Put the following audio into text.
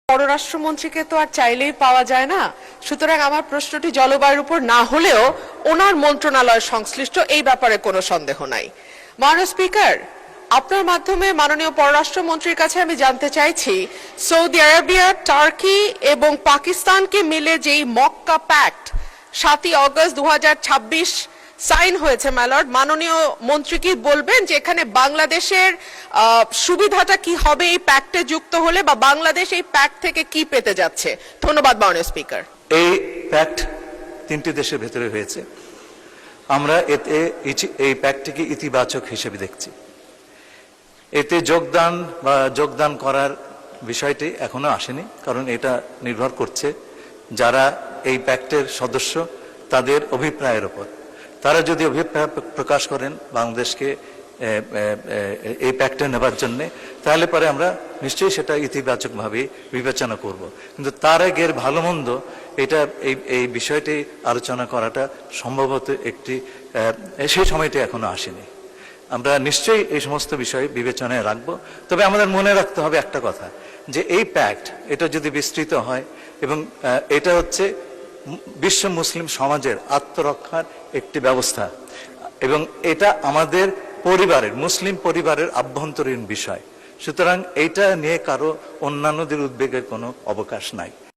পররাষ্ট্রমন্ত্রীকে তো আর চাইলেই পাওয়া যায় না, সুতরাং আমার প্রশ্নটি জলবায়ুর উপর না হলেও ওনার মন্ত্রণালয় সংশ্লিষ্ট, এই ব্যাপারে কোনো সন্দেহ নাই। মাননীয় স্পিকার, আপনার মাধ্যমে মাননীয় পররাষ্ট্রমন্ত্রীর কাছে আমি জানতে চাইছি, সৌদি আরবিয়া, টার্কি এবং পাকিস্তানকে মিলে যেই মক্কা প্যাক্ট 7ই অগস্ট 2026 সাইন হয়েছে, ম্যালর্ড, মাননীয় মন্ত্রী কি বলবেন যে এখানে বাংলাদেশের সুবিধাটা কি হবে এই প্যাক্টে যুক্ত হলে, বা বাংলাদেশ এই প্যাক্ট থেকে কি পেতে যাচ্ছে? ধন্যবাদ মাননীয় স্পিকার। এই প্যাক্ট 3টি দেশের ভেতরে হয়েছে। আমরা এতে এই প্যাক্টটিকে ইতিবাচক হিসেবে দেখছি। এতে যোগদান করার বিষয়টি এখনো আসেনি, কারণ এটা নির্ভর করছে যারা এই প্যাক্টের সদস্য তাদের অভিপ্রায়ের উপর। তারা যদি অভিপ্রায় প্রকাশ করেন বাংলাদেশকে এই প্যাক্টে নেবার জন্য, তাহলে পরে আমরা নিশ্চয়ই সেটা ইতিবাচকভাবে বিবেচনা করব। কিন্তু তার আগের ভালো মন্দ এটা এই বিষয়টি আলোচনা করাটা সম্ভবত সেই সময়টি এখনো আসেনি। আমরা নিশ্চয়ই এই সমস্ত বিষয় বিবেচনায় রাখবো। তবে আমাদের মনে রাখতে হবে একটা কথা, যে এই প্যাক্ট এটা যদি বিস্তৃত হয় এবং এটা হচ্ছে বিশ্ব মুসলিম সমাজের আত্মরক্ষার একটি ব্যবস্থা, এবং এটা আমাদের পরিবারের, মুসলিম পরিবারের আভ্যন্তরীণ বিষয়। সুতরাং এইটা নিয়ে কারো অন্যান্যদের উদ্বেগের কোনো অবকাশ নাই।